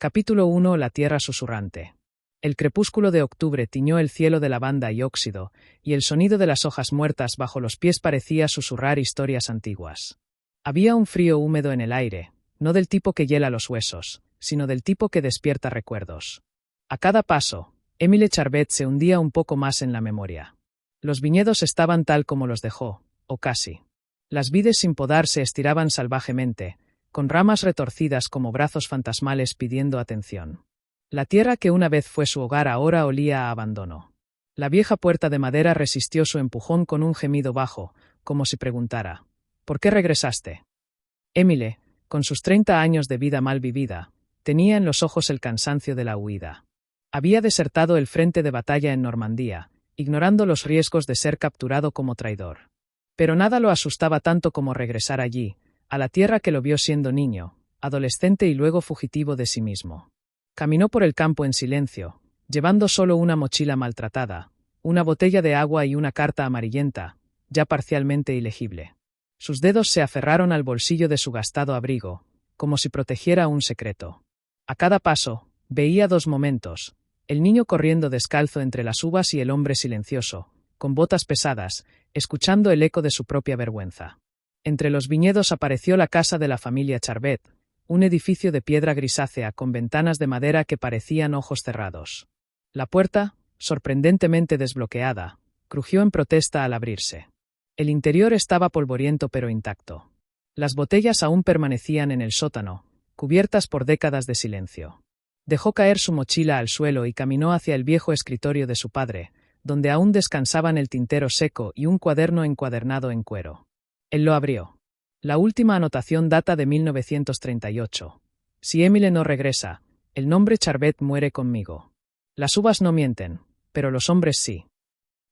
Capítulo 1. La tierra susurrante. El crepúsculo de octubre tiñó el cielo de lavanda y óxido, y el sonido de las hojas muertas bajo los pies parecía susurrar historias antiguas. Había un frío húmedo en el aire, no del tipo que hiela los huesos, sino del tipo que despierta recuerdos. A cada paso, Émile Charvet se hundía un poco más en la memoria. Los viñedos estaban tal como los dejó, o casi. Las vides sin podar se estiraban salvajemente, con ramas retorcidas como brazos fantasmales pidiendo atención. La tierra que una vez fue su hogar ahora olía a abandono. La vieja puerta de madera resistió su empujón con un gemido bajo, como si preguntara: ¿por qué regresaste? Émile, con sus 30 años de vida mal vivida, tenía en los ojos el cansancio de la huida. Había desertado el frente de batalla en Normandía, ignorando los riesgos de ser capturado como traidor. Pero nada lo asustaba tanto como regresar allí, a la tierra que lo vio siendo niño, adolescente y luego fugitivo de sí mismo. Caminó por el campo en silencio, llevando solo una mochila maltratada, una botella de agua y una carta amarillenta, ya parcialmente ilegible. Sus dedos se aferraron al bolsillo de su gastado abrigo, como si protegiera un secreto. A cada paso, veía dos momentos: el niño corriendo descalzo entre las uvas y el hombre silencioso, con botas pesadas, escuchando el eco de su propia vergüenza. Entre los viñedos apareció la casa de la familia Charvet, un edificio de piedra grisácea con ventanas de madera que parecían ojos cerrados. La puerta, sorprendentemente desbloqueada, crujió en protesta al abrirse. El interior estaba polvoriento pero intacto. Las botellas aún permanecían en el sótano, cubiertas por décadas de silencio. Dejó caer su mochila al suelo y caminó hacia el viejo escritorio de su padre, donde aún descansaban el tintero seco y un cuaderno encuadernado en cuero. Él lo abrió. La última anotación data de 1938. Si Émile no regresa, el nombre Charvet muere conmigo. Las uvas no mienten, pero los hombres sí.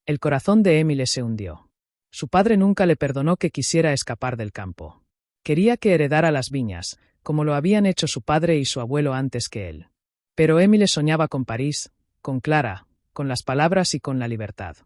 El corazón de Émile se hundió. Su padre nunca le perdonó que quisiera escapar del campo. Quería que heredara las viñas, como lo habían hecho su padre y su abuelo antes que él. Pero Émile soñaba con París, con Clara, con las palabras y con la libertad.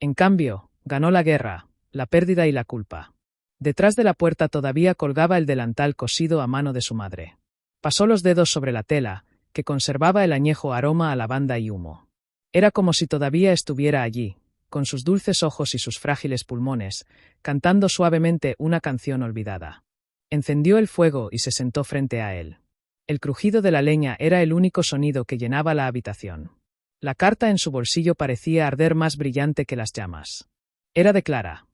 En cambio, ganó la guerra, la pérdida y la culpa. Detrás de la puerta todavía colgaba el delantal cosido a mano de su madre. Pasó los dedos sobre la tela, que conservaba el añejo aroma a lavanda y humo. Era como si todavía estuviera allí, con sus dulces ojos y sus frágiles pulmones, cantando suavemente una canción olvidada. Encendió el fuego y se sentó frente a él. El crujido de la leña era el único sonido que llenaba la habitación. La carta en su bolsillo parecía arder más brillante que las llamas. Era de Clara.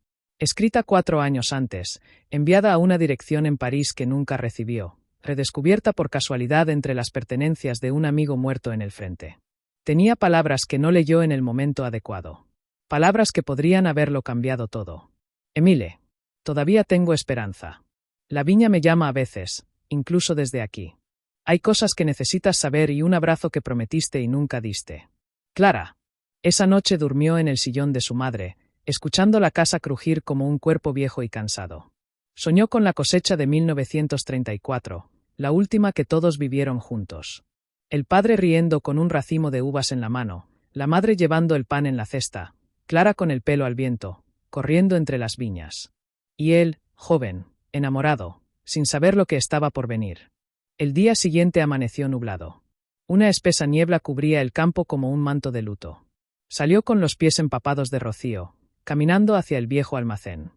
Escrita 4 años antes, enviada a una dirección en París que nunca recibió, redescubierta por casualidad entre las pertenencias de un amigo muerto en el frente. Tenía palabras que no leyó en el momento adecuado. Palabras que podrían haberlo cambiado todo. Émile, todavía tengo esperanza. La viña me llama a veces, incluso desde aquí. Hay cosas que necesitas saber y un abrazo que prometiste y nunca diste. Clara. Esa noche durmió en el sillón de su madre, escuchando la casa crujir como un cuerpo viejo y cansado. Soñó con la cosecha de 1934, la última que todos vivieron juntos. El padre riendo con un racimo de uvas en la mano, la madre llevando el pan en la cesta, Clara con el pelo al viento, corriendo entre las viñas. Y él, joven, enamorado, sin saber lo que estaba por venir. El día siguiente amaneció nublado. Una espesa niebla cubría el campo como un manto de luto. Salió con los pies empapados de rocío, caminando hacia el viejo almacén.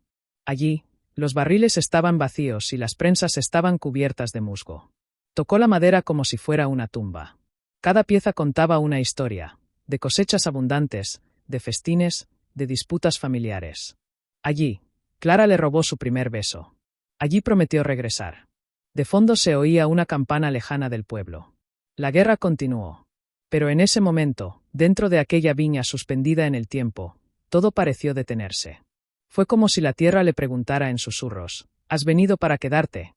Allí, los barriles estaban vacíos y las prensas estaban cubiertas de musgo. Tocó la madera como si fuera una tumba. Cada pieza contaba una historia, de cosechas abundantes, de festines, de disputas familiares. Allí, Clara le robó su primer beso. Allí prometió regresar. De fondo se oía una campana lejana del pueblo. La guerra continuó. Pero en ese momento, dentro de aquella viña suspendida en el tiempo, todo pareció detenerse. Fue como si la tierra le preguntara en susurros: ¿has venido para quedarte?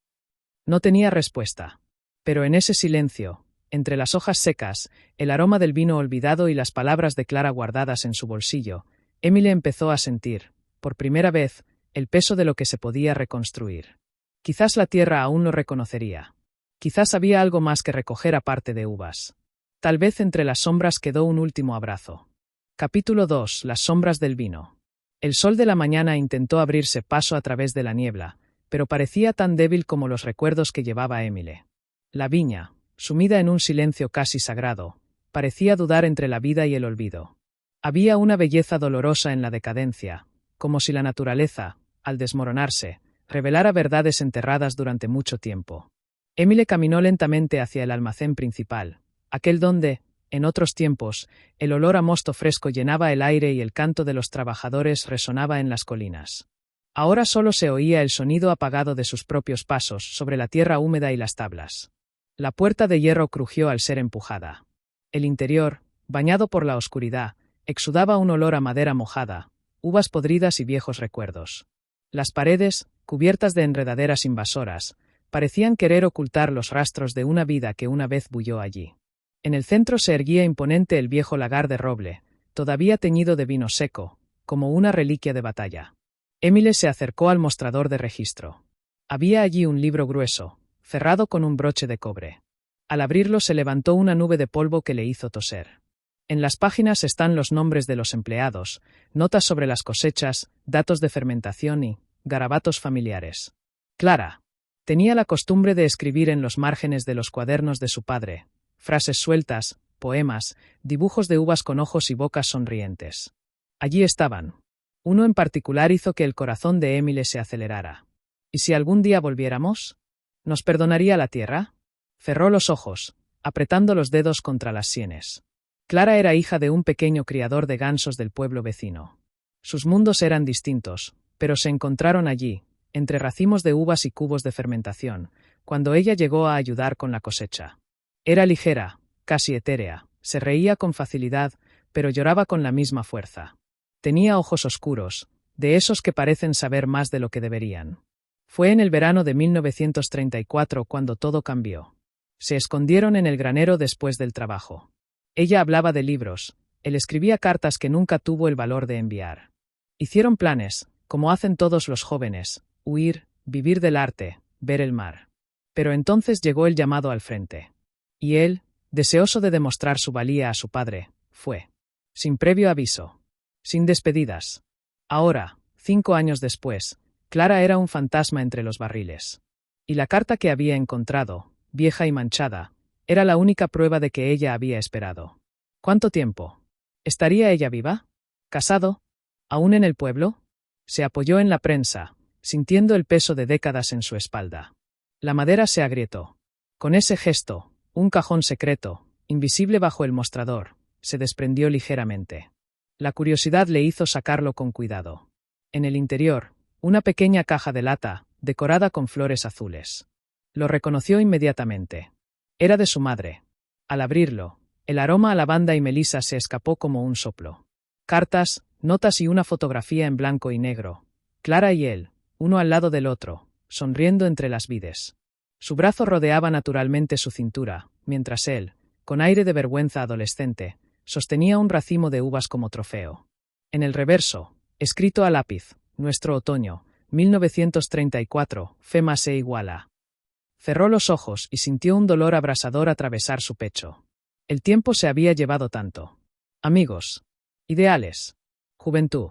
No tenía respuesta. Pero en ese silencio, entre las hojas secas, el aroma del vino olvidado y las palabras de Clara guardadas en su bolsillo, Émile empezó a sentir, por primera vez, el peso de lo que se podía reconstruir. Quizás la tierra aún lo reconocería. Quizás había algo más que recoger aparte de uvas. Tal vez entre las sombras quedó un último abrazo. Capítulo 2. Las sombras del vino. El sol de la mañana intentó abrirse paso a través de la niebla, pero parecía tan débil como los recuerdos que llevaba Émile. La viña, sumida en un silencio casi sagrado, parecía dudar entre la vida y el olvido. Había una belleza dolorosa en la decadencia, como si la naturaleza, al desmoronarse, revelara verdades enterradas durante mucho tiempo. Emile caminó lentamente hacia el almacén principal, aquel donde, en otros tiempos, el olor a mosto fresco llenaba el aire y el canto de los trabajadores resonaba en las colinas. Ahora solo se oía el sonido apagado de sus propios pasos sobre la tierra húmeda y las tablas. La puerta de hierro crujió al ser empujada. El interior, bañado por la oscuridad, exudaba un olor a madera mojada, uvas podridas y viejos recuerdos. Las paredes, cubiertas de enredaderas invasoras, parecían querer ocultar los rastros de una vida que una vez bulló allí. En el centro se erguía imponente el viejo lagar de roble, todavía teñido de vino seco, como una reliquia de batalla. Emile se acercó al mostrador de registro. Había allí un libro grueso, cerrado con un broche de cobre. Al abrirlo se levantó una nube de polvo que le hizo toser. En las páginas están los nombres de los empleados, notas sobre las cosechas, datos de fermentación y garabatos familiares. Clara tenía la costumbre de escribir en los márgenes de los cuadernos de su padre, frases sueltas, poemas, dibujos de uvas con ojos y bocas sonrientes. Allí estaban. Uno en particular hizo que el corazón de Emile se acelerara. ¿Y si algún día volviéramos? ¿Nos perdonaría la tierra? Cerró los ojos, apretando los dedos contra las sienes. Clara era hija de un pequeño criador de gansos del pueblo vecino. Sus mundos eran distintos, pero se encontraron allí, entre racimos de uvas y cubos de fermentación, cuando ella llegó a ayudar con la cosecha. Era ligera, casi etérea, se reía con facilidad, pero lloraba con la misma fuerza. Tenía ojos oscuros, de esos que parecen saber más de lo que deberían. Fue en el verano de 1934 cuando todo cambió. Se escondieron en el granero después del trabajo. Ella hablaba de libros, él escribía cartas que nunca tuvo el valor de enviar. Hicieron planes, como hacen todos los jóvenes, huir, vivir del arte, ver el mar. Pero entonces llegó el llamado al frente. Y él, deseoso de demostrar su valía a su padre, fue. Sin previo aviso. Sin despedidas. Ahora, 5 años después, Clara era un fantasma entre los barriles. Y la carta que había encontrado, vieja y manchada, era la única prueba de que ella había esperado. ¿Cuánto tiempo? ¿Estaría ella viva? ¿Casado? ¿Aún en el pueblo? Se apoyó en la prensa, sintiendo el peso de décadas en su espalda. La madera se agrietó. Con ese gesto, un cajón secreto, invisible bajo el mostrador, se desprendió ligeramente. La curiosidad le hizo sacarlo con cuidado. En el interior, una pequeña caja de lata, decorada con flores azules. Lo reconoció inmediatamente. Era de su madre. Al abrirlo, el aroma a lavanda y melisa se escapó como un soplo. Cartas, notas y una fotografía en blanco y negro. Clara y él, uno al lado del otro, sonriendo entre las vides. Su brazo rodeaba naturalmente su cintura, mientras él, con aire de vergüenza adolescente, sostenía un racimo de uvas como trofeo. En el reverso, escrito a lápiz, nuestro otoño, 1934, fe más e igual a. Cerró los ojos y sintió un dolor abrasador atravesar su pecho. El tiempo se había llevado tanto. Amigos. Ideales. Juventud.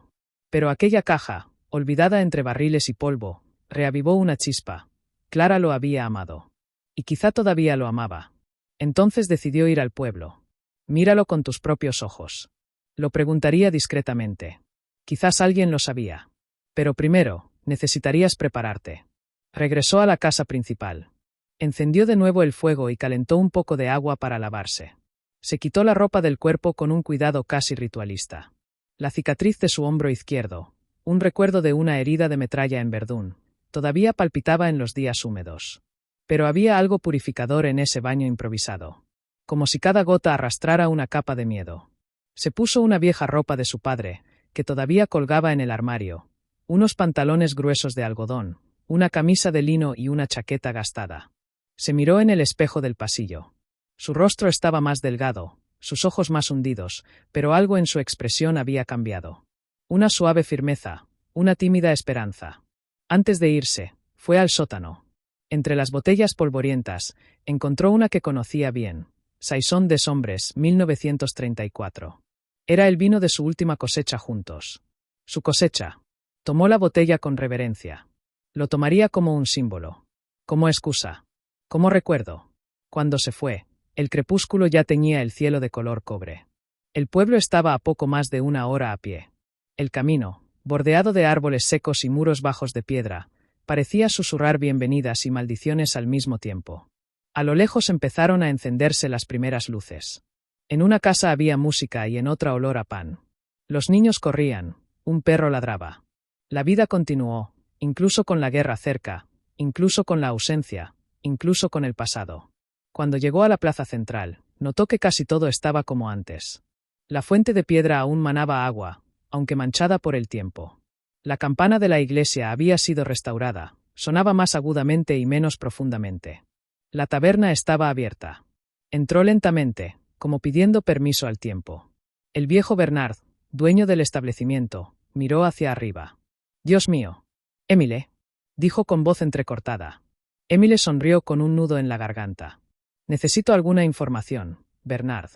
Pero aquella caja, olvidada entre barriles y polvo, reavivó una chispa. Clara lo había amado. Y quizá todavía lo amaba. Entonces decidió ir al pueblo. Míralo con tus propios ojos. Lo preguntaría discretamente. Quizás alguien lo sabía. Pero primero, necesitarías prepararte. Regresó a la casa principal. Encendió de nuevo el fuego y calentó un poco de agua para lavarse. Se quitó la ropa del cuerpo con un cuidado casi ritualista. La cicatriz de su hombro izquierdo, un recuerdo de una herida de metralla en Verdún, todavía palpitaba en los días húmedos. Pero había algo purificador en ese baño improvisado. Como si cada gota arrastrara una capa de miedo. Se puso una vieja ropa de su padre, que todavía colgaba en el armario, unos pantalones gruesos de algodón, una camisa de lino y una chaqueta gastada. Se miró en el espejo del pasillo. Su rostro estaba más delgado, sus ojos más hundidos, pero algo en su expresión había cambiado. Una suave firmeza, una tímida esperanza. Antes de irse, fue al sótano. Entre las botellas polvorientas, encontró una que conocía bien. Saison des Hombres, 1934. Era el vino de su última cosecha juntos. Su cosecha. Tomó la botella con reverencia. Lo tomaría como un símbolo. Como excusa. Como recuerdo. Cuando se fue, El crepúsculo ya teñía el cielo de color cobre. El pueblo estaba a poco más de 1 hora a pie. El camino, bordeado de árboles secos y muros bajos de piedra, parecía susurrar bienvenidas y maldiciones al mismo tiempo. A lo lejos empezaron a encenderse las primeras luces. En una casa había música y en otra olor a pan. Los niños corrían, un perro ladraba. La vida continuó, incluso con la guerra cerca, incluso con la ausencia, incluso con el pasado. Cuando llegó a la plaza central, notó que casi todo estaba como antes. La fuente de piedra aún manaba agua, aunque manchada por el tiempo. La campana de la iglesia había sido restaurada, sonaba más agudamente y menos profundamente. La taberna estaba abierta. Entró lentamente, como pidiendo permiso al tiempo. El viejo Bernard, dueño del establecimiento, miró hacia arriba. «Dios mío. Émile», dijo con voz entrecortada. Émile sonrió con un nudo en la garganta. «Necesito alguna información, Bernard.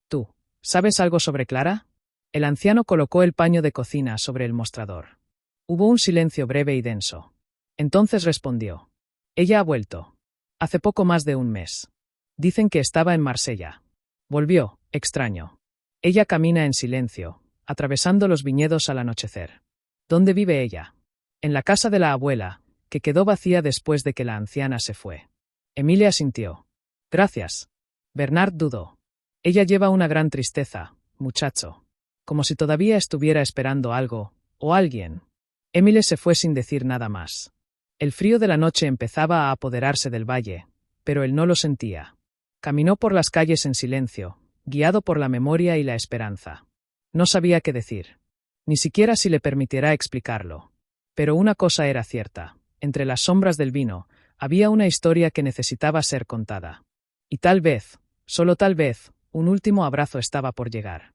¿Tú sabes algo sobre Clara?» El anciano colocó el paño de cocina sobre el mostrador. Hubo un silencio breve y denso. Entonces respondió. «Ella ha vuelto. Hace poco más de un mes. Dicen que estaba en Marsella. Volvió, extraño. Ella camina en silencio, atravesando los viñedos al anochecer. ¿Dónde vive ella?» «En la casa de la abuela, que quedó vacía después de que la anciana se fue». Emilia asintió. «Gracias». Bernard dudó. «Ella lleva una gran tristeza, muchacho. Como si todavía estuviera esperando algo, o alguien». Émile se fue sin decir nada más. El frío de la noche empezaba a apoderarse del valle, pero él no lo sentía. Caminó por las calles en silencio, guiado por la memoria y la esperanza. No sabía qué decir. Ni siquiera si le permitiera explicarlo. Pero una cosa era cierta. Entre las sombras del vino, había una historia que necesitaba ser contada. Y tal vez, solo tal vez, un último abrazo estaba por llegar.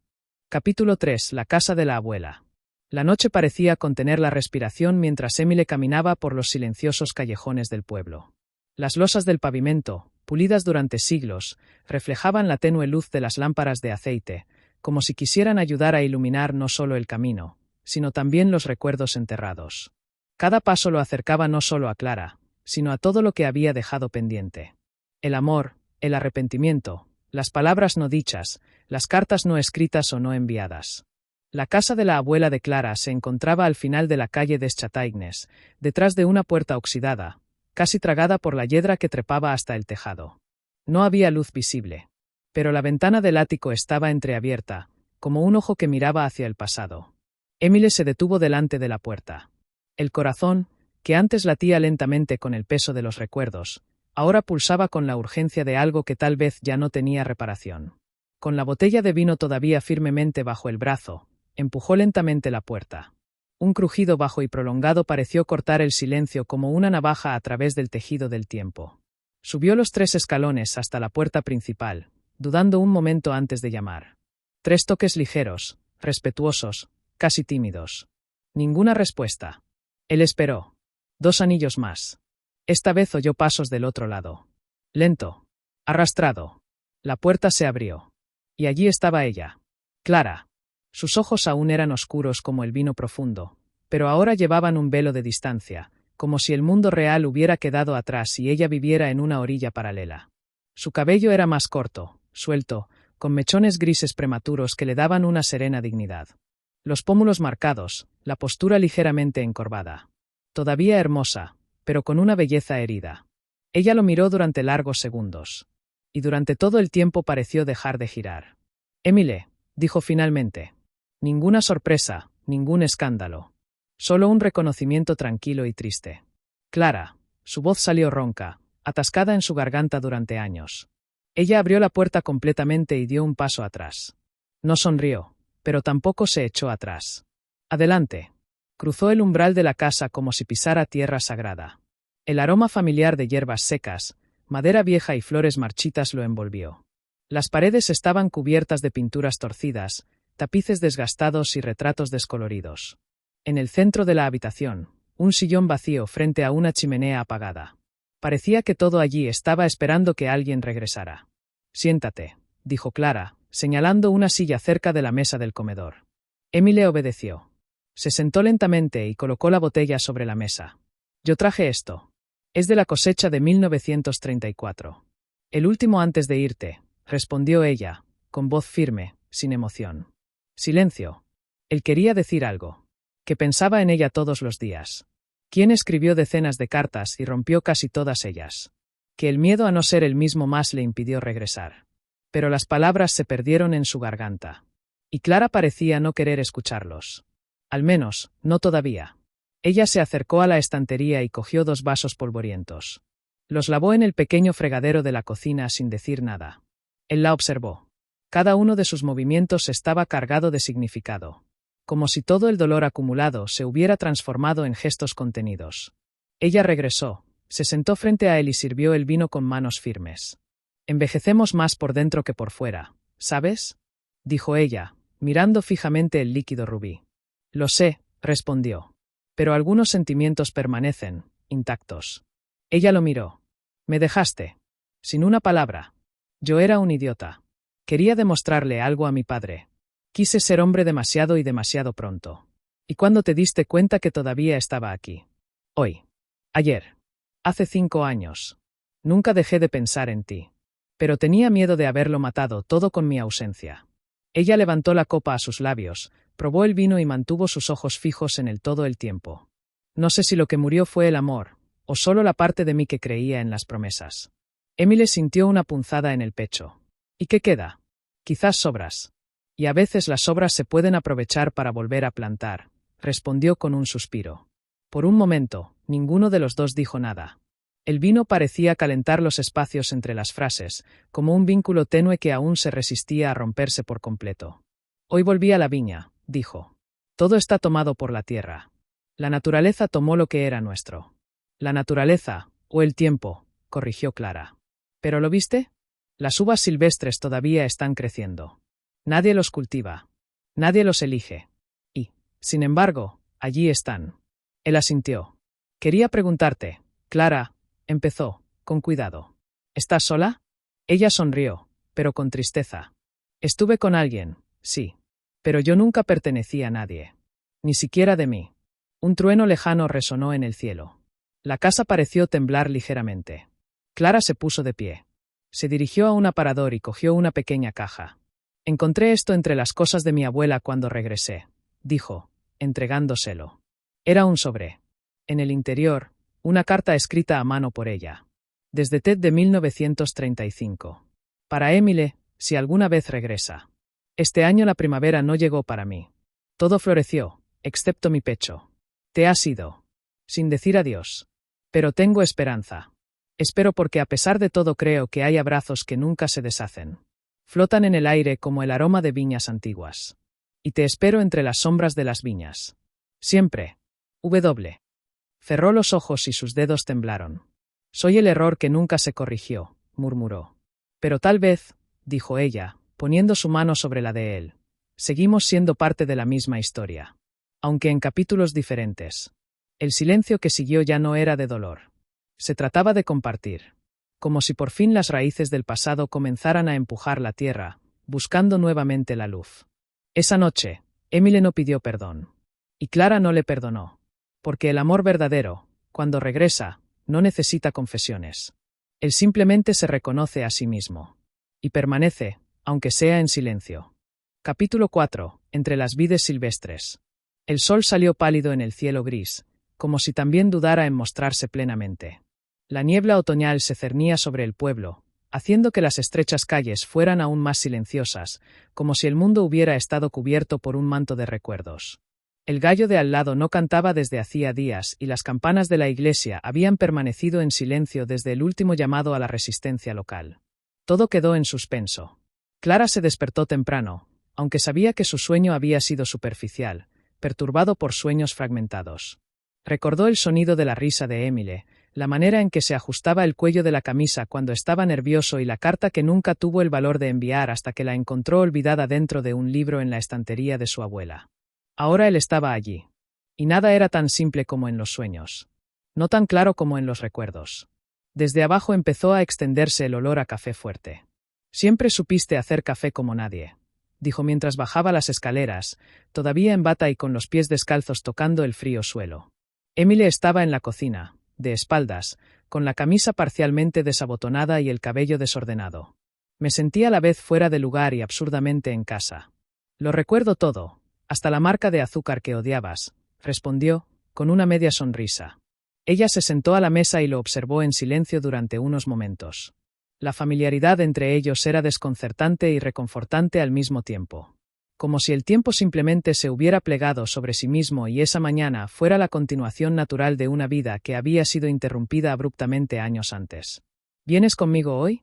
Capítulo 3. La casa de la abuela. La noche parecía contener la respiración mientras Émile caminaba por los silenciosos callejones del pueblo. Las losas del pavimento, pulidas durante siglos, reflejaban la tenue luz de las lámparas de aceite, como si quisieran ayudar a iluminar no solo el camino, sino también los recuerdos enterrados. Cada paso lo acercaba no solo a Clara, sino a todo lo que había dejado pendiente. El amor, el arrepentimiento, las palabras no dichas, las cartas no escritas o no enviadas. La casa de la abuela de Clara se encontraba al final de la calle des Chataignes, detrás de una puerta oxidada, casi tragada por la hiedra que trepaba hasta el tejado. No había luz visible. Pero la ventana del ático estaba entreabierta, como un ojo que miraba hacia el pasado. Émile se detuvo delante de la puerta. El corazón, que antes latía lentamente con el peso de los recuerdos, ahora pulsaba con la urgencia de algo que tal vez ya no tenía reparación. Con la botella de vino todavía firmemente bajo el brazo, empujó lentamente la puerta. Un crujido bajo y prolongado pareció cortar el silencio como una navaja a través del tejido del tiempo. Subió los 3 escalones hasta la puerta principal, dudando un momento antes de llamar. 3 toques ligeros, respetuosos, casi tímidos. Ninguna respuesta. Él esperó. 2 anillos más. Esta vez oyó pasos del otro lado. Lento. Arrastrado. La puerta se abrió. Y allí estaba ella. Clara. Sus ojos aún eran oscuros como el vino profundo, pero ahora llevaban un velo de distancia, como si el mundo real hubiera quedado atrás y ella viviera en una orilla paralela. Su cabello era más corto, suelto, con mechones grises prematuros que le daban una serena dignidad. Los pómulos marcados, la postura ligeramente encorvada. Todavía hermosa, pero con una belleza herida. Ella lo miró durante largos segundos. Y durante todo el tiempo pareció dejar de girar. «Émile», dijo finalmente. Ninguna sorpresa, ningún escándalo. Solo un reconocimiento tranquilo y triste. «Clara». Su voz salió ronca, atascada en su garganta durante años. Ella abrió la puerta completamente y dio un paso atrás. No sonrió, pero tampoco se echó atrás. «Adelante». Cruzó el umbral de la casa como si pisara tierra sagrada. El aroma familiar de hierbas secas, madera vieja y flores marchitas lo envolvió. Las paredes estaban cubiertas de pinturas torcidas, tapices desgastados y retratos descoloridos. En el centro de la habitación, un sillón vacío frente a una chimenea apagada. Parecía que todo allí estaba esperando que alguien regresara. «Siéntate», dijo Clara, señalando una silla cerca de la mesa del comedor. Émile obedeció. Se sentó lentamente y colocó la botella sobre la mesa. «Yo traje esto. Es de la cosecha de 1934. El último antes de irte», respondió ella, con voz firme, sin emoción. Silencio. Él quería decir algo. Que pensaba en ella todos los días. Quien escribió decenas de cartas y rompió casi todas ellas. Que el miedo a no ser el mismo más le impidió regresar. Pero las palabras se perdieron en su garganta. Y Clara parecía no querer escucharlos. Al menos, no todavía. Ella se acercó a la estantería y cogió 2 vasos polvorientos. Los lavó en el pequeño fregadero de la cocina sin decir nada. Él la observó. Cada uno de sus movimientos estaba cargado de significado. Como si todo el dolor acumulado se hubiera transformado en gestos contenidos. Ella regresó, se sentó frente a él y sirvió el vino con manos firmes. Envejecemos más por dentro que por fuera, ¿sabes? Dijo ella, mirando fijamente el líquido rubí. Lo sé, respondió. Pero algunos sentimientos permanecen, intactos. Ella lo miró. Me dejaste. Sin una palabra. Yo era un idiota. Quería demostrarle algo a mi padre. Quise ser hombre demasiado y demasiado pronto. ¿Y cuándo te diste cuenta que todavía estaba aquí? Hoy. Ayer. Hace 5 años. Nunca dejé de pensar en ti. Pero tenía miedo de haberlo matado todo con mi ausencia. Ella levantó la copa a sus labios, probó el vino y mantuvo sus ojos fijos en él todo el tiempo. No sé si lo que murió fue el amor, o solo la parte de mí que creía en las promesas. Emily sintió una punzada en el pecho. ¿Y qué queda? Quizás sobras. Y a veces las sobras se pueden aprovechar para volver a plantar, respondió con un suspiro. Por un momento, ninguno de los dos dijo nada. El vino parecía calentar los espacios entre las frases, como un vínculo tenue que aún se resistía a romperse por completo. Hoy volví a la viña, dijo. Todo está tomado por la tierra. La naturaleza tomó lo que era nuestro. La naturaleza, o el tiempo, corrigió Clara. ¿Pero lo viste? Las uvas silvestres todavía están creciendo. Nadie los cultiva. Nadie los elige. Y, sin embargo, allí están. Él asintió. Quería preguntarte, Clara, empezó, con cuidado. ¿Estás sola? Ella sonrió, pero con tristeza. Estuve con alguien, sí. Pero yo nunca pertenecí a nadie. Ni siquiera de mí. Un trueno lejano resonó en el cielo. La casa pareció temblar ligeramente. Clara se puso de pie. Se dirigió a un aparador y cogió una pequeña caja. Encontré esto entre las cosas de mi abuela cuando regresé, dijo, entregándoselo. Era un sobre. En el interior, una carta escrita a mano por ella. Desde Ted de 1935. Para Emily, si alguna vez regresa. Este año la primavera no llegó para mí. Todo floreció, excepto mi pecho. Te has ido. Sin decir adiós. Pero tengo esperanza. Espero porque a pesar de todo creo que hay abrazos que nunca se deshacen. Flotan en el aire como el aroma de viñas antiguas. Y te espero entre las sombras de las viñas. Siempre. W. Cerró los ojos y sus dedos temblaron. Soy el error que nunca se corrigió, murmuró. Pero tal vez, dijo ella, poniendo su mano sobre la de él. Seguimos siendo parte de la misma historia. Aunque en capítulos diferentes. El silencio que siguió ya no era de dolor. Se trataba de compartir. Como si por fin las raíces del pasado comenzaran a empujar la tierra, buscando nuevamente la luz. Esa noche, Emily no pidió perdón. Y Clara no le perdonó. Porque el amor verdadero, cuando regresa, no necesita confesiones. Él simplemente se reconoce a sí mismo. Y permanece, aunque sea en silencio. Capítulo 4. Entre las vides silvestres. El sol salió pálido en el cielo gris, como si también dudara en mostrarse plenamente. La niebla otoñal se cernía sobre el pueblo, haciendo que las estrechas calles fueran aún más silenciosas, como si el mundo hubiera estado cubierto por un manto de recuerdos. El gallo de al lado no cantaba desde hacía días y las campanas de la iglesia habían permanecido en silencio desde el último llamado a la resistencia local. Todo quedó en suspenso. Clara se despertó temprano, aunque sabía que su sueño había sido superficial, perturbado por sueños fragmentados. Recordó el sonido de la risa de Emily, la manera en que se ajustaba el cuello de la camisa cuando estaba nervioso y la carta que nunca tuvo el valor de enviar hasta que la encontró olvidada dentro de un libro en la estantería de su abuela. Ahora él estaba allí. Y nada era tan simple como en los sueños. No tan claro como en los recuerdos. Desde abajo empezó a extenderse el olor a café fuerte. Siempre supiste hacer café como nadie, dijo mientras bajaba las escaleras, todavía en bata y con los pies descalzos tocando el frío suelo. Emily estaba en la cocina, de espaldas, con la camisa parcialmente desabotonada y el cabello desordenado. Me sentí a la vez fuera de lugar y absurdamente en casa. Lo recuerdo todo, hasta la marca de azúcar que odiabas, respondió, con una media sonrisa. Ella se sentó a la mesa y lo observó en silencio durante unos momentos. La familiaridad entre ellos era desconcertante y reconfortante al mismo tiempo. Como si el tiempo simplemente se hubiera plegado sobre sí mismo y esa mañana fuera la continuación natural de una vida que había sido interrumpida abruptamente años antes. ¿Vienes conmigo hoy?,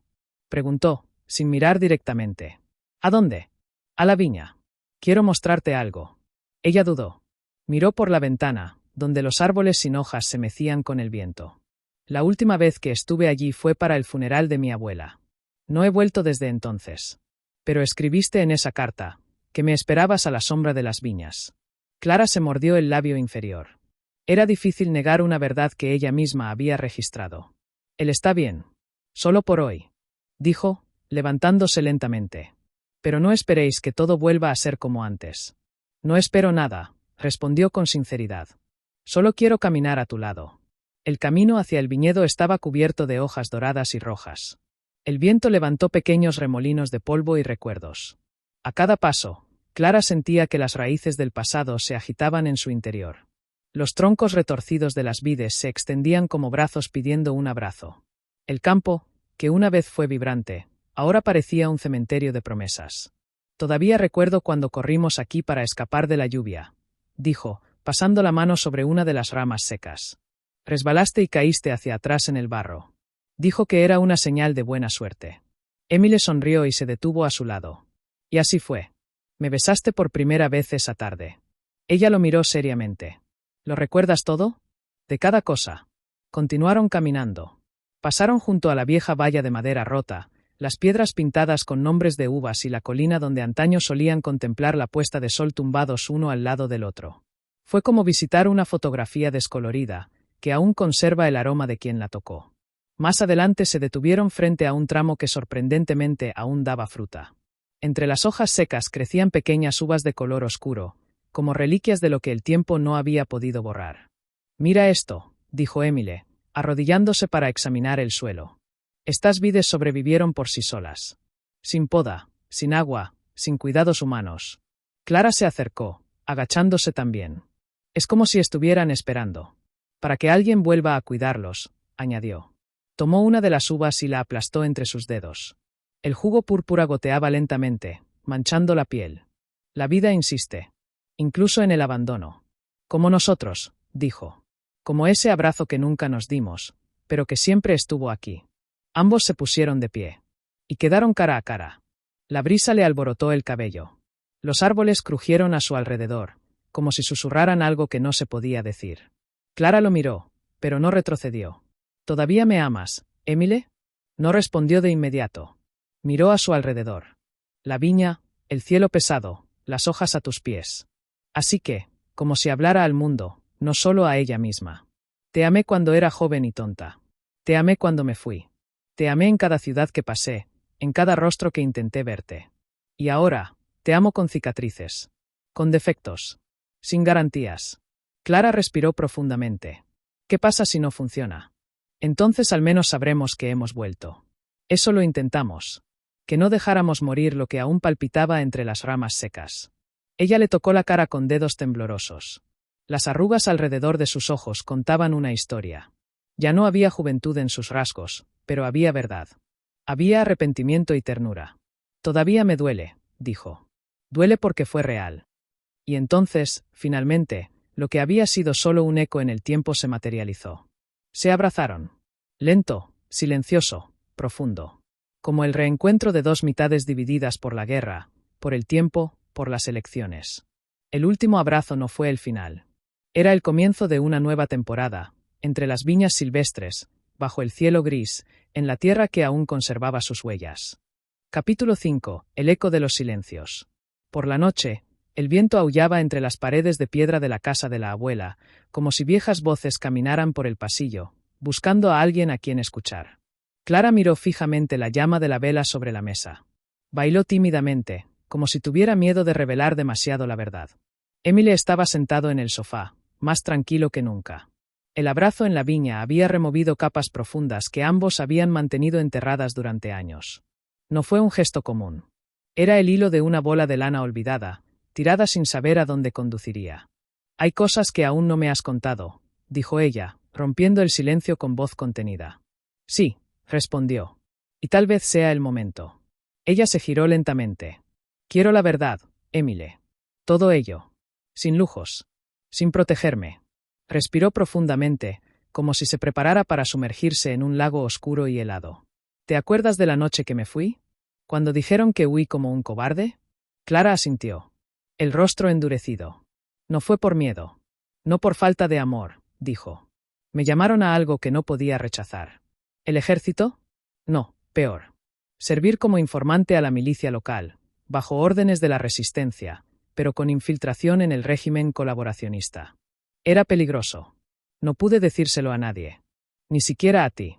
preguntó, sin mirar directamente. ¿A dónde? A la viña. Quiero mostrarte algo. Ella dudó. Miró por la ventana, donde los árboles sin hojas se mecían con el viento. La última vez que estuve allí fue para el funeral de mi abuela. No he vuelto desde entonces. Pero escribiste en esa carta que me esperabas a la sombra de las viñas. Clara se mordió el labio inferior. Era difícil negar una verdad que ella misma había registrado. Él está bien. Solo por hoy, dijo, levantándose lentamente. Pero no esperéis que todo vuelva a ser como antes. No espero nada, respondió con sinceridad. Solo quiero caminar a tu lado. El camino hacia el viñedo estaba cubierto de hojas doradas y rojas. El viento levantó pequeños remolinos de polvo y recuerdos. A cada paso, Clara sentía que las raíces del pasado se agitaban en su interior. Los troncos retorcidos de las vides se extendían como brazos pidiendo un abrazo. El campo, que una vez fue vibrante, ahora parecía un cementerio de promesas. Todavía recuerdo cuando corrimos aquí para escapar de la lluvia, dijo, pasando la mano sobre una de las ramas secas. Resbalaste y caíste hacia atrás en el barro. Dijo que era una señal de buena suerte. Emily sonrió y se detuvo a su lado. Y así fue. Me besaste por primera vez esa tarde. Ella lo miró seriamente. ¿Lo recuerdas todo? De cada cosa. Continuaron caminando. Pasaron junto a la vieja valla de madera rota, las piedras pintadas con nombres de uvas y la colina donde antaño solían contemplar la puesta de sol tumbados uno al lado del otro. Fue como visitar una fotografía descolorida, que aún conserva el aroma de quien la tocó. Más adelante se detuvieron frente a un tramo que sorprendentemente aún daba fruta. Entre las hojas secas crecían pequeñas uvas de color oscuro, como reliquias de lo que el tiempo no había podido borrar. Mira esto, dijo Emily, arrodillándose para examinar el suelo. Estas vides sobrevivieron por sí solas. Sin poda, sin agua, sin cuidados humanos. Clara se acercó, agachándose también. Es como si estuvieran esperando. Para que alguien vuelva a cuidarlos, añadió. Tomó una de las uvas y la aplastó entre sus dedos. El jugo púrpura goteaba lentamente, manchando la piel. La vida insiste. Incluso en el abandono. Como nosotros, dijo. Como ese abrazo que nunca nos dimos, pero que siempre estuvo aquí. Ambos se pusieron de pie. Y quedaron cara a cara. La brisa le alborotó el cabello. Los árboles crujieron a su alrededor, como si susurraran algo que no se podía decir. Clara lo miró, pero no retrocedió. ¿Todavía me amas, Emily? No respondió de inmediato. Miró a su alrededor. La viña, el cielo pesado, las hojas a tus pies. Así que, como si hablara al mundo, no solo a ella misma. Te amé cuando era joven y tonta. Te amé cuando me fui. Te amé en cada ciudad que pasé, en cada rostro que intenté verte. Y ahora, te amo con cicatrices. Con defectos. Sin garantías. Clara respiró profundamente. ¿Qué pasa si no funciona? Entonces al menos sabremos que hemos vuelto. Eso lo intentamos. Que no dejáramos morir lo que aún palpitaba entre las ramas secas. Ella le tocó la cara con dedos temblorosos. Las arrugas alrededor de sus ojos contaban una historia. Ya no había juventud en sus rasgos, pero había verdad. Había arrepentimiento y ternura. Todavía me duele, dijo. Duele porque fue real. Y entonces, finalmente, lo que había sido solo un eco en el tiempo se materializó. Se abrazaron. Lento, silencioso, profundo. Como el reencuentro de dos mitades divididas por la guerra, por el tiempo, por las elecciones. El último abrazo no fue el final. Era el comienzo de una nueva temporada, entre las viñas silvestres, bajo el cielo gris, en la tierra que aún conservaba sus huellas. Capítulo 5. El eco de los silencios. Por la noche, el viento aullaba entre las paredes de piedra de la casa de la abuela, como si viejas voces caminaran por el pasillo, buscando a alguien a quien escuchar. Clara miró fijamente la llama de la vela sobre la mesa. Bailó tímidamente, como si tuviera miedo de revelar demasiado la verdad. Emily estaba sentado en el sofá, más tranquilo que nunca. El abrazo en la viña había removido capas profundas que ambos habían mantenido enterradas durante años. No fue un gesto común. Era el hilo de una bola de lana olvidada, tirada sin saber a dónde conduciría. Hay cosas que aún no me has contado, dijo ella, rompiendo el silencio con voz contenida. Sí, respondió. Y tal vez sea el momento. Ella se giró lentamente. Quiero la verdad, Emile. Todo ello. Sin lujos. Sin protegerme. Respiró profundamente, como si se preparara para sumergirse en un lago oscuro y helado. ¿Te acuerdas de la noche que me fui? ¿Cuando dijeron que huí como un cobarde? Clara asintió. El rostro endurecido. No fue por miedo. No por falta de amor, dijo. Me llamaron a algo que no podía rechazar. ¿El ejército? No, peor. Servir como informante a la milicia local, bajo órdenes de la resistencia, pero con infiltración en el régimen colaboracionista. Era peligroso. No pude decírselo a nadie. Ni siquiera a ti.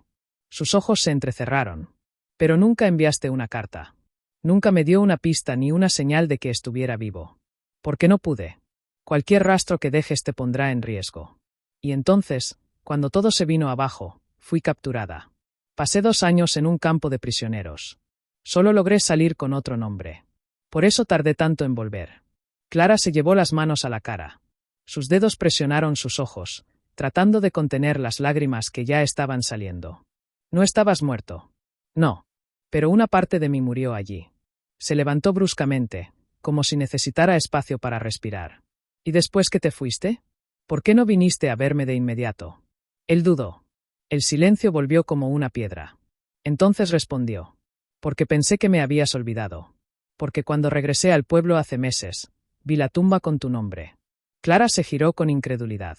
Sus ojos se entrecerraron. Pero nunca enviaste una carta. Nunca me dio una pista ni una señal de que estuviera vivo. ¿Por qué no pude? Cualquier rastro que dejes te pondrá en riesgo. Y entonces, cuando todo se vino abajo, fui capturada. Pasé 2 años en un campo de prisioneros. Solo logré salir con otro nombre. Por eso tardé tanto en volver. Clara se llevó las manos a la cara. Sus dedos presionaron sus ojos, tratando de contener las lágrimas que ya estaban saliendo. No estabas muerto. No. Pero una parte de mí murió allí. Se levantó bruscamente, como si necesitara espacio para respirar. ¿Y después que te fuiste? ¿Por qué no viniste a verme de inmediato? Él dudó. El silencio volvió como una piedra. Entonces respondió. Porque pensé que me habías olvidado. Porque cuando regresé al pueblo hace meses, vi la tumba con tu nombre. Clara se giró con incredulidad.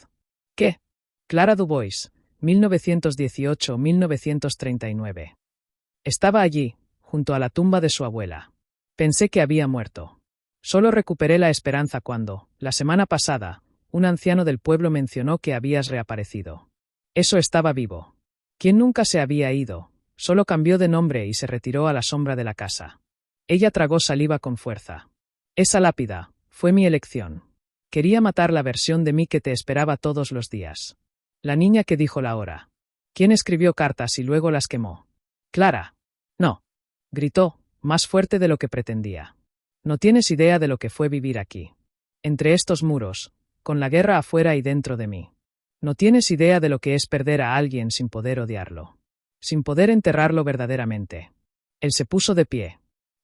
¿Qué? Clara Dubois, 1918-1939. Estaba allí, junto a la tumba de su abuela. Pensé que había muerto. Solo recuperé la esperanza cuando, la semana pasada, un anciano del pueblo mencionó que habías reaparecido. Eso estaba vivo. Quien nunca se había ido, solo cambió de nombre y se retiró a la sombra de la casa. Ella tragó saliva con fuerza. Esa lápida fue mi elección. Quería matar la versión de mí que te esperaba todos los días. La niña que dijo la hora. ¿Quién escribió cartas y luego las quemó? Clara. No. Gritó, más fuerte de lo que pretendía. No tienes idea de lo que fue vivir aquí. Entre estos muros, con la guerra afuera y dentro de mí. No tienes idea de lo que es perder a alguien sin poder odiarlo. Sin poder enterrarlo verdaderamente. Él se puso de pie.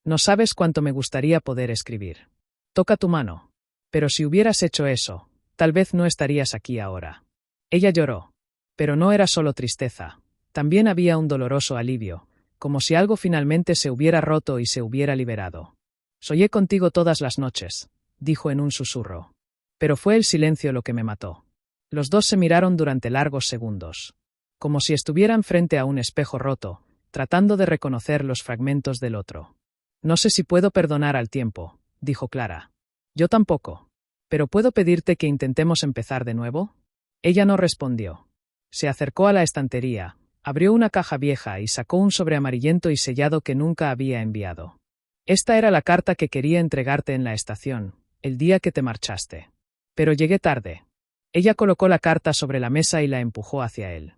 No sabes cuánto me gustaría poder escribir. Toca tu mano. Pero si hubieras hecho eso, tal vez no estarías aquí ahora. Ella lloró. Pero no era solo tristeza. También había un doloroso alivio, como si algo finalmente se hubiera roto y se hubiera liberado. Soñé contigo todas las noches, dijo en un susurro. Pero fue el silencio lo que me mató. Los dos se miraron durante largos segundos. Como si estuvieran frente a un espejo roto, tratando de reconocer los fragmentos del otro. No sé si puedo perdonar al tiempo, dijo Clara. Yo tampoco. ¿Pero puedo pedirte que intentemos empezar de nuevo? Ella no respondió. Se acercó a la estantería, abrió una caja vieja y sacó un sobre amarillento y sellado que nunca había enviado. Esta era la carta que quería entregarte en la estación, el día que te marchaste. Pero llegué tarde. Ella colocó la carta sobre la mesa y la empujó hacia él.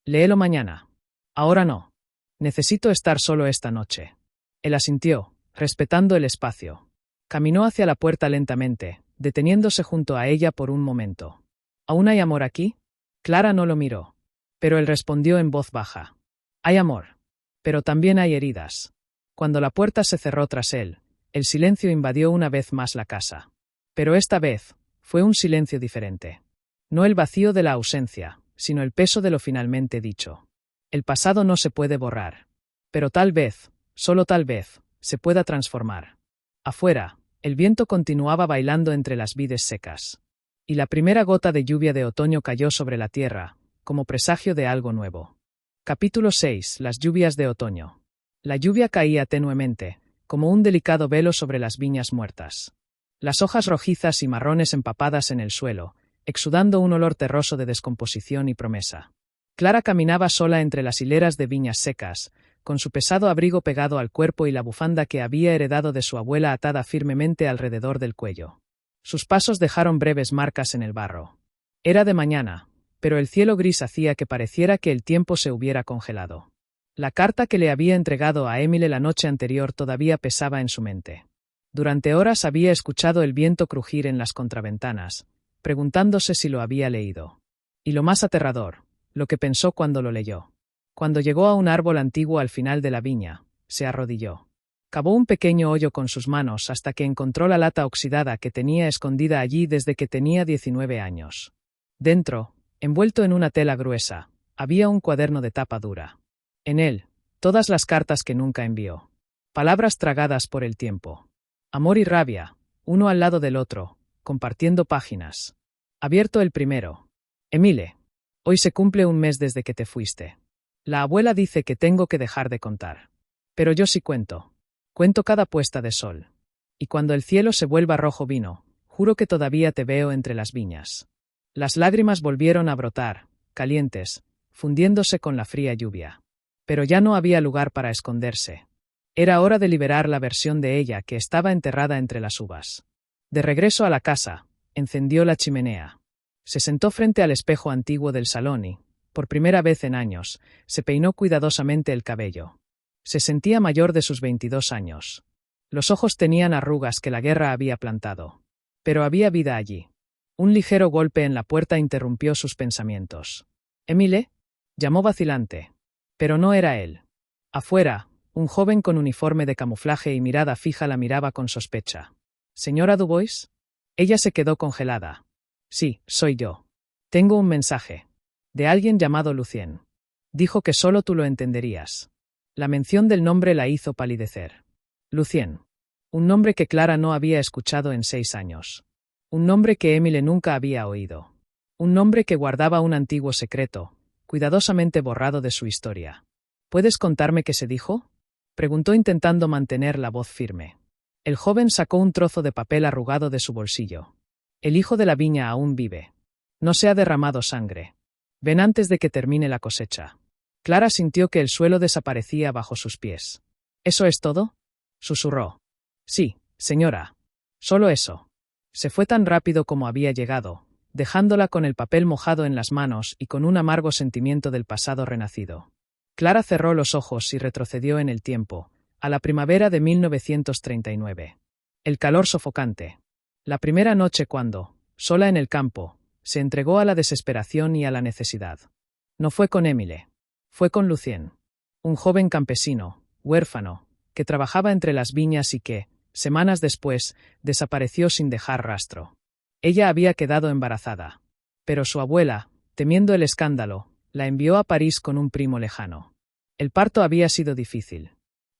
Léelo mañana. Ahora no. Necesito estar solo esta noche. Él asintió, respetando el espacio. Caminó hacia la puerta lentamente, deteniéndose junto a ella por un momento. ¿Aún hay amor aquí? Clara no lo miró. Pero él respondió en voz baja. Hay amor. Pero también hay heridas. Cuando la puerta se cerró tras él, el silencio invadió una vez más la casa. Pero esta vez, fue un silencio diferente. No el vacío de la ausencia, sino el peso de lo finalmente dicho. El pasado no se puede borrar. Pero tal vez, solo tal vez, se pueda transformar. Afuera, el viento continuaba bailando entre las vides secas. Y la primera gota de lluvia de otoño cayó sobre la tierra, como presagio de algo nuevo. Capítulo 6. Las lluvias de otoño. La lluvia caía tenuemente, como un delicado velo sobre las viñas muertas. Las hojas rojizas y marrones empapadas en el suelo, exudando un olor terroso de descomposición y promesa. Clara caminaba sola entre las hileras de viñas secas, con su pesado abrigo pegado al cuerpo y la bufanda que había heredado de su abuela atada firmemente alrededor del cuello. Sus pasos dejaron breves marcas en el barro. Era de mañana, pero el cielo gris hacía que pareciera que el tiempo se hubiera congelado. La carta que le había entregado a Emile la noche anterior todavía pesaba en su mente. Durante horas había escuchado el viento crujir en las contraventanas, preguntándose si lo había leído. Y lo más aterrador, lo que pensó cuando lo leyó. Cuando llegó a un árbol antiguo al final de la viña, se arrodilló. Cavó un pequeño hoyo con sus manos hasta que encontró la lata oxidada que tenía escondida allí desde que tenía 19 años. Dentro, envuelto en una tela gruesa, había un cuaderno de tapa dura. En él, todas las cartas que nunca envió. Palabras tragadas por el tiempo. Amor y rabia, uno al lado del otro, compartiendo páginas. Abierto el primero. Emile, hoy se cumple un mes desde que te fuiste. La abuela dice que tengo que dejar de contar. Pero yo sí cuento. Cuento cada puesta de sol. Y cuando el cielo se vuelva rojo vino, juro que todavía te veo entre las viñas. Las lágrimas volvieron a brotar, calientes, fundiéndose con la fría lluvia. Pero ya no había lugar para esconderse. Era hora de liberar la versión de ella que estaba enterrada entre las uvas. De regreso a la casa, encendió la chimenea. Se sentó frente al espejo antiguo del salón y, por primera vez en años, se peinó cuidadosamente el cabello. Se sentía mayor de sus 22 años. Los ojos tenían arrugas que la guerra había plantado. Pero había vida allí. Un ligero golpe en la puerta interrumpió sus pensamientos. «¿Emile?» llamó vacilante. Pero no era él. Afuera, un joven con uniforme de camuflaje y mirada fija la miraba con sospecha. «¿Señora Dubois?» Ella se quedó congelada. «Sí, soy yo. Tengo un mensaje. De alguien llamado Lucien. Dijo que solo tú lo entenderías». La mención del nombre la hizo palidecer. Lucien. Un nombre que Clara no había escuchado en 6 años. Un nombre que Emile nunca había oído. Un nombre que guardaba un antiguo secreto, cuidadosamente borrado de su historia. ¿Puedes contarme qué se dijo?, preguntó intentando mantener la voz firme. El joven sacó un trozo de papel arrugado de su bolsillo. El hijo de la viña aún vive. No se ha derramado sangre. Ven antes de que termine la cosecha. Clara sintió que el suelo desaparecía bajo sus pies. ¿Eso es todo?, susurró. Sí, señora. Solo eso. Se fue tan rápido como había llegado, dejándola con el papel mojado en las manos y con un amargo sentimiento del pasado renacido. Clara cerró los ojos y retrocedió en el tiempo, a la primavera de 1939. El calor sofocante. La primera noche cuando, sola en el campo, se entregó a la desesperación y a la necesidad. No fue con Emile. Fue con Lucien. Un joven campesino, huérfano, que trabajaba entre las viñas y que, semanas después, desapareció sin dejar rastro. Ella había quedado embarazada. Pero su abuela, temiendo el escándalo, la envió a París con un primo lejano. El parto había sido difícil.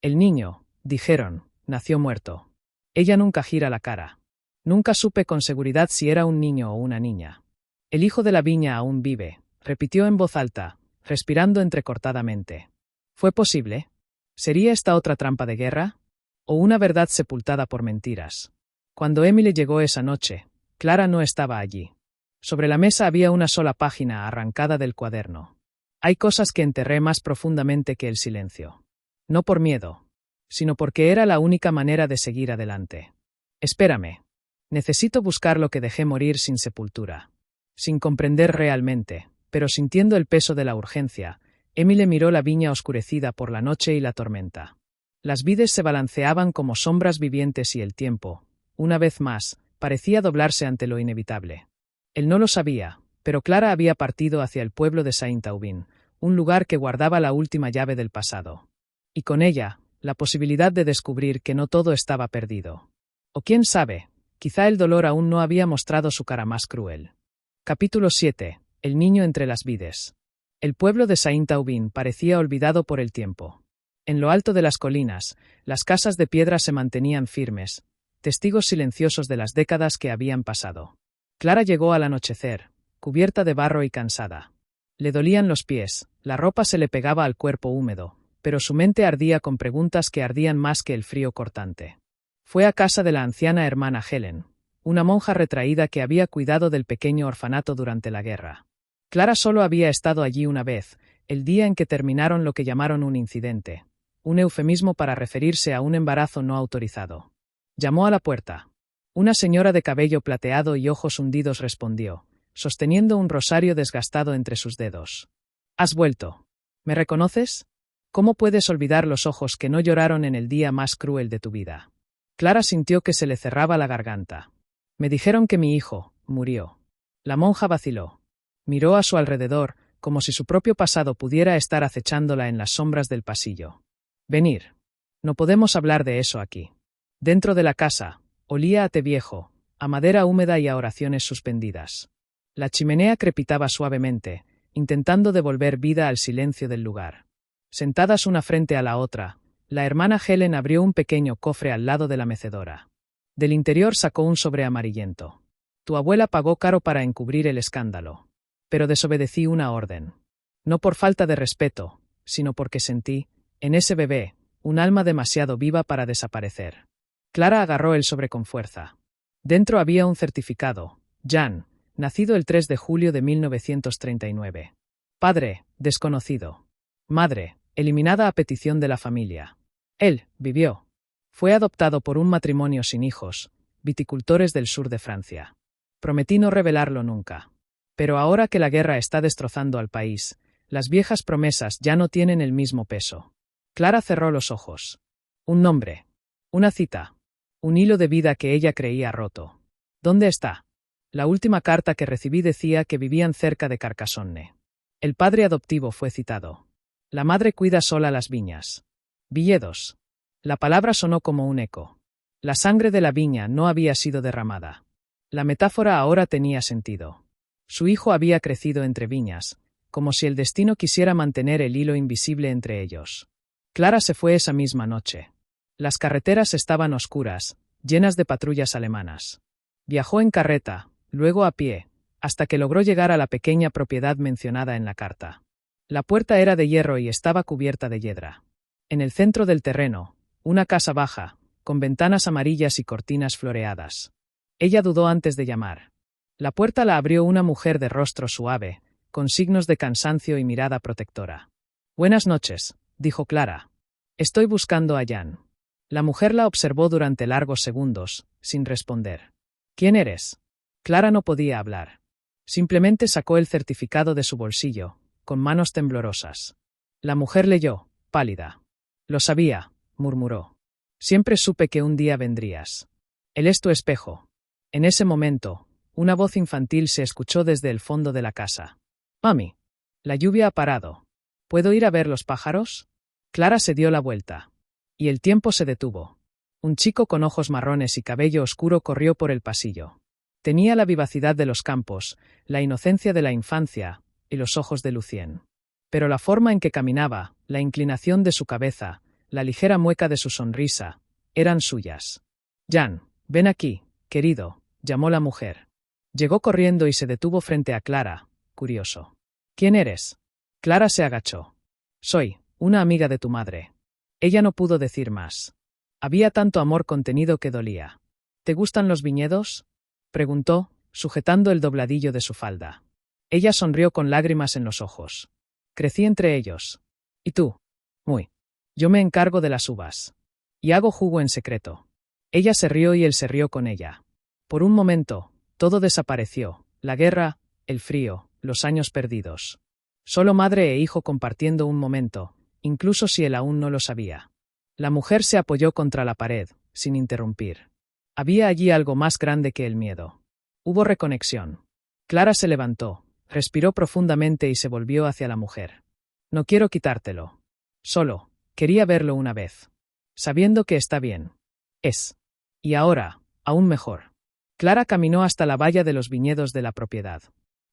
El niño, dijeron, nació muerto. Ella nunca gira la cara. Nunca supe con seguridad si era un niño o una niña. El hijo de la viña aún vive, repitió en voz alta, respirando entrecortadamente. ¿Fue posible? ¿Sería esta otra trampa de guerra? ¿O una verdad sepultada por mentiras? Cuando Emile llegó esa noche, Clara no estaba allí. Sobre la mesa había una sola página arrancada del cuaderno. Hay cosas que enterré más profundamente que el silencio. No por miedo, sino porque era la única manera de seguir adelante. Espérame. Necesito buscar lo que dejé morir sin sepultura. Sin comprender realmente, pero sintiendo el peso de la urgencia, Emile miró la viña oscurecida por la noche y la tormenta. Las vides se balanceaban como sombras vivientes y el tiempo, una vez más, parecía doblarse ante lo inevitable. Él no lo sabía, pero Clara había partido hacia el pueblo de Saint-Aubin, un lugar que guardaba la última llave del pasado. Y con ella, la posibilidad de descubrir que no todo estaba perdido. O quién sabe, quizá el dolor aún no había mostrado su cara más cruel. Capítulo 7. El niño entre las vides. El pueblo de Saint-Aubin parecía olvidado por el tiempo. En lo alto de las colinas, las casas de piedra se mantenían firmes, testigos silenciosos de las décadas que habían pasado. Clara llegó al anochecer, cubierta de barro y cansada. Le dolían los pies, la ropa se le pegaba al cuerpo húmedo, pero su mente ardía con preguntas que ardían más que el frío cortante. Fue a casa de la anciana hermana Helen, una monja retraída que había cuidado del pequeño orfanato durante la guerra. Clara solo había estado allí una vez, el día en que terminaron lo que llamaron un incidente, un eufemismo para referirse a un embarazo no autorizado. Llamó a la puerta. Una señora de cabello plateado y ojos hundidos respondió, sosteniendo un rosario desgastado entre sus dedos. «¿Has vuelto? ¿Me reconoces?». ¿Cómo puedes olvidar los ojos que no lloraron en el día más cruel de tu vida? Clara sintió que se le cerraba la garganta. Me dijeron que mi hijo murió. La monja vaciló. Miró a su alrededor, como si su propio pasado pudiera estar acechándola en las sombras del pasillo. Venir. No podemos hablar de eso aquí. Dentro de la casa, olía a té viejo, a madera húmeda y a oraciones suspendidas. La chimenea crepitaba suavemente, intentando devolver vida al silencio del lugar. Sentadas una frente a la otra, la hermana Helen abrió un pequeño cofre al lado de la mecedora. Del interior sacó un sobre amarillento. Tu abuela pagó caro para encubrir el escándalo. Pero desobedecí una orden. No por falta de respeto, sino porque sentí, en ese bebé, un alma demasiado viva para desaparecer. Clara agarró el sobre con fuerza. Dentro había un certificado. Jan, nacido el 3 de julio de 1939. Padre, desconocido. Madre, eliminada a petición de la familia. Él vivió. Fue adoptado por un matrimonio sin hijos, viticultores del sur de Francia. Prometí no revelarlo nunca. Pero ahora que la guerra está destrozando al país, las viejas promesas ya no tienen el mismo peso. Clara cerró los ojos. Un nombre. Una cita. Un hilo de vida que ella creía roto. ¿Dónde está? La última carta que recibí decía que vivían cerca de Carcassonne. El padre adoptivo fue citado. La madre cuida sola las viñas. Viñedos. La palabra sonó como un eco. La sangre de la viña no había sido derramada. La metáfora ahora tenía sentido. Su hijo había crecido entre viñas, como si el destino quisiera mantener el hilo invisible entre ellos. Clara se fue esa misma noche. Las carreteras estaban oscuras, llenas de patrullas alemanas. Viajó en carreta, luego a pie, hasta que logró llegar a la pequeña propiedad mencionada en la carta. La puerta era de hierro y estaba cubierta de hiedra. En el centro del terreno, una casa baja, con ventanas amarillas y cortinas floreadas. Ella dudó antes de llamar. La puerta la abrió una mujer de rostro suave, con signos de cansancio y mirada protectora. Buenas noches, dijo Clara. Estoy buscando a Jan. La mujer la observó durante largos segundos, sin responder. ¿Quién eres? Clara no podía hablar. Simplemente sacó el certificado de su bolsillo, con manos temblorosas. La mujer leyó, pálida. Lo sabía, murmuró. Siempre supe que un día vendrías. Él es tu espejo. En ese momento, una voz infantil se escuchó desde el fondo de la casa. Mami. La lluvia ha parado. ¿Puedo ir a ver los pájaros? Clara se dio la vuelta. Y el tiempo se detuvo. Un chico con ojos marrones y cabello oscuro corrió por el pasillo. Tenía la vivacidad de los campos, la inocencia de la infancia, y los ojos de Lucien. Pero la forma en que caminaba, la inclinación de su cabeza, la ligera mueca de su sonrisa, eran suyas. Jan, ven aquí, querido, llamó la mujer. Llegó corriendo y se detuvo frente a Clara, curioso. ¿Quién eres? Clara se agachó. Soy una amiga de tu madre. Ella no pudo decir más. Había tanto amor contenido que dolía. ¿Te gustan los viñedos? Preguntó, sujetando el dobladillo de su falda. Ella sonrió con lágrimas en los ojos. Crecí entre ellos. ¿Y tú? Muy. Yo me encargo de las uvas. Y hago jugo en secreto. Ella se rió y él se rió con ella. Por un momento, todo desapareció, la guerra, el frío, los años perdidos. Solo madre e hijo compartiendo un momento, incluso si él aún no lo sabía. La mujer se apoyó contra la pared, sin interrumpir. Había allí algo más grande que el miedo. Hubo reconexión. Clara se levantó, respiró profundamente y se volvió hacia la mujer. No quiero quitártelo. Solo, quería verlo una vez. Sabiendo que está bien. Es. Y ahora, aún mejor. Clara caminó hasta la valla de los viñedos de la propiedad.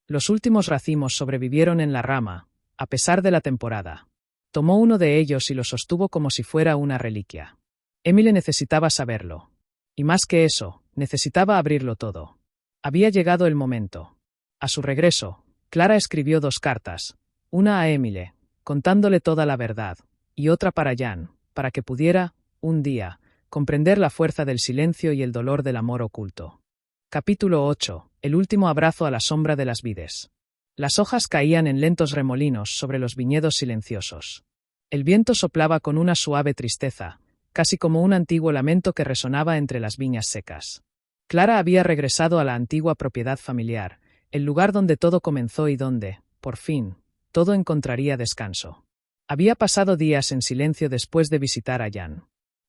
Los últimos racimos sobrevivieron en la rama, a pesar de la temporada. Tomó uno de ellos y lo sostuvo como si fuera una reliquia. Emily necesitaba saberlo. Y más que eso, necesitaba abrirlo todo. Había llegado el momento. A su regreso, Clara escribió 2 cartas, una a Emily, contándole toda la verdad, y otra para Jan, para que pudiera, un día, comprender la fuerza del silencio y el dolor del amor oculto. Capítulo 8. El último abrazo a la sombra de las vides. Las hojas caían en lentos remolinos sobre los viñedos silenciosos. El viento soplaba con una suave tristeza, casi como un antiguo lamento que resonaba entre las viñas secas. Clara había regresado a la antigua propiedad familiar, el lugar donde todo comenzó y donde, por fin, todo encontraría descanso. Había pasado días en silencio después de visitar a Jan.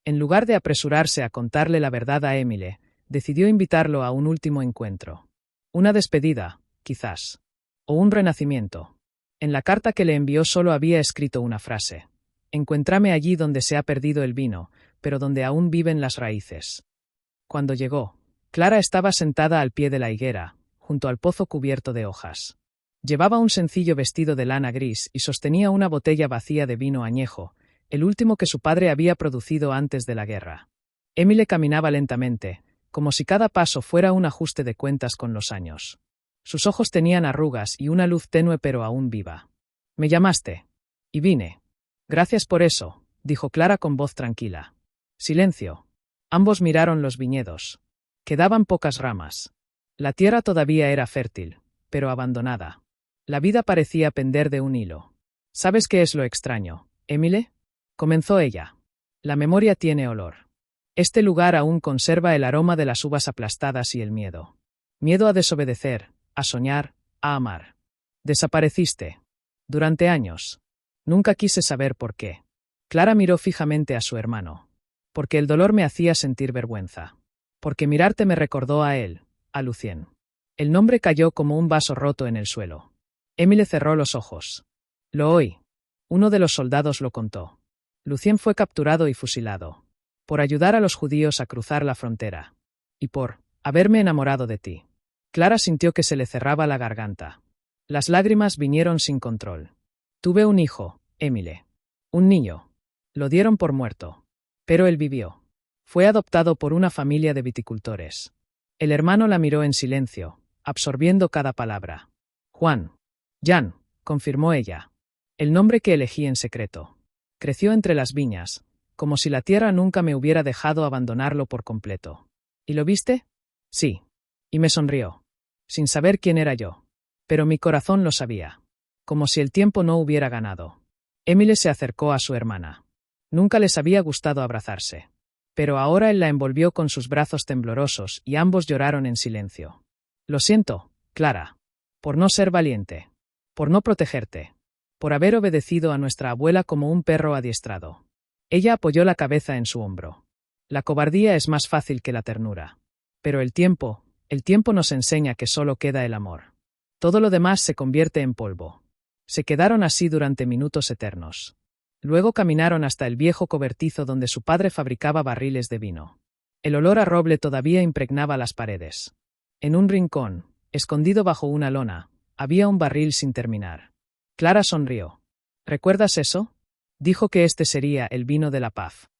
En lugar de apresurarse a contarle la verdad a Emile, decidió invitarlo a un último encuentro. Una despedida, quizás. O un renacimiento. En la carta que le envió solo había escrito una frase. Encuéntrame allí donde se ha perdido el vino, pero donde aún viven las raíces. Cuando llegó, Clara estaba sentada al pie de la higuera, junto al pozo cubierto de hojas. Llevaba un sencillo vestido de lana gris y sostenía una botella vacía de vino añejo, el último que su padre había producido antes de la guerra. Emile caminaba lentamente, como si cada paso fuera un ajuste de cuentas con los años. Sus ojos tenían arrugas y una luz tenue pero aún viva. «Me llamaste. Y vine. Gracias por eso», dijo Clara con voz tranquila. Silencio. Ambos miraron los viñedos. Quedaban pocas ramas. La tierra todavía era fértil, pero abandonada. La vida parecía pender de un hilo. «¿Sabes qué es lo extraño, Emile?», comenzó ella. «La memoria tiene olor. Este lugar aún conserva el aroma de las uvas aplastadas y el miedo. Miedo a desobedecer, a soñar, a amar. Desapareciste. Durante años. Nunca quise saber por qué». Clara miró fijamente a su hermano. «Porque el dolor me hacía sentir vergüenza. Porque mirarte me recordó a él, a Lucien». El nombre cayó como un vaso roto en el suelo. Emile cerró los ojos. «Lo oí. Uno de los soldados lo contó. Lucien fue capturado y fusilado. Por ayudar a los judíos a cruzar la frontera. Y por haberme enamorado de ti». Clara sintió que se le cerraba la garganta. Las lágrimas vinieron sin control. «Tuve un hijo, Emile. Un niño. Lo dieron por muerto. Pero él vivió. Fue adoptado por una familia de viticultores». El hermano la miró en silencio, absorbiendo cada palabra. «Juan. Jan», confirmó ella. «El nombre que elegí en secreto. Creció entre las viñas, como si la tierra nunca me hubiera dejado abandonarlo por completo». «¿Y lo viste?» «Sí». Y me sonrió. Sin saber quién era yo. Pero mi corazón lo sabía. Como si el tiempo no hubiera ganado. Emile se acercó a su hermana. Nunca les había gustado abrazarse. Pero ahora él la envolvió con sus brazos temblorosos y ambos lloraron en silencio. «Lo siento, Clara. Por no ser valiente. Por no protegerte. Por haber obedecido a nuestra abuela como un perro adiestrado». Ella apoyó la cabeza en su hombro. «La cobardía es más fácil que la ternura. Pero el tiempo nos enseña que solo queda el amor. Todo lo demás se convierte en polvo». Se quedaron así durante minutos eternos. Luego caminaron hasta el viejo cobertizo donde su padre fabricaba barriles de vino. El olor a roble todavía impregnaba las paredes. En un rincón, escondido bajo una lona, había un barril sin terminar. Clara sonrió. «¿Recuerdas eso?», dijo que este sería el vino de la paz.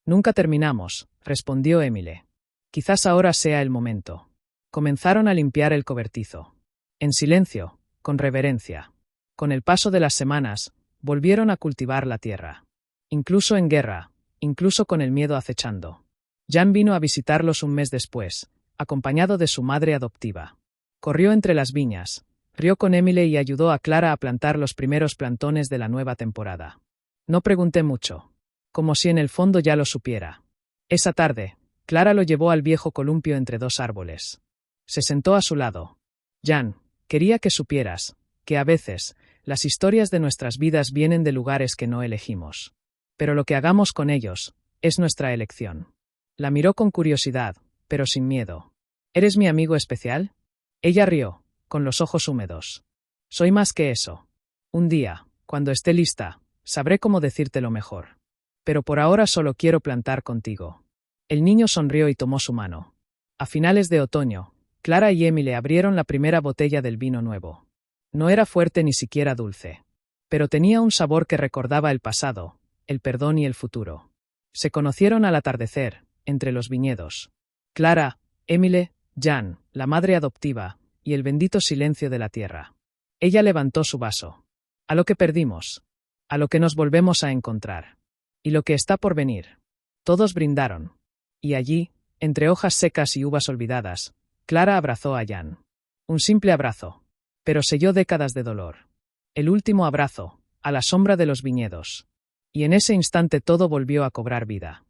«Nunca terminamos», respondió Emile. «Quizás ahora sea el momento». Comenzaron a limpiar el cobertizo. En silencio, con reverencia. Con el paso de las semanas, volvieron a cultivar la tierra. Incluso en guerra, incluso con el miedo acechando. Jan vino a visitarlos un mes después, acompañado de su madre adoptiva. Corrió entre las viñas, rió con Emile y ayudó a Clara a plantar los primeros plantones de la nueva temporada. No pregunté mucho. Como si en el fondo ya lo supiera. Esa tarde, Clara lo llevó al viejo columpio entre dos árboles. Se sentó a su lado. «Jan, quería que supieras que a veces las historias de nuestras vidas vienen de lugares que no elegimos. Pero lo que hagamos con ellos es nuestra elección». La miró con curiosidad, pero sin miedo. «¿Eres mi amigo especial?». Ella rió, con los ojos húmedos. «Soy más que eso. Un día, cuando esté lista, sabré cómo decírtelo mejor. Pero por ahora solo quiero plantar contigo». El niño sonrió y tomó su mano. A finales de otoño, Clara y Emile abrieron la primera botella del vino nuevo. No era fuerte ni siquiera dulce. Pero tenía un sabor que recordaba el pasado, el perdón y el futuro. Se conocieron al atardecer, entre los viñedos. Clara, Emile, Jan, la madre adoptiva, y el bendito silencio de la tierra. Ella levantó su vaso. «A lo que perdimos. A lo que nos volvemos a encontrar. Y lo que está por venir». Todos brindaron. Y allí, entre hojas secas y uvas olvidadas, Clara abrazó a Jan. Un simple abrazo. Pero selló décadas de dolor. El último abrazo, a la sombra de los viñedos. Y en ese instante todo volvió a cobrar vida.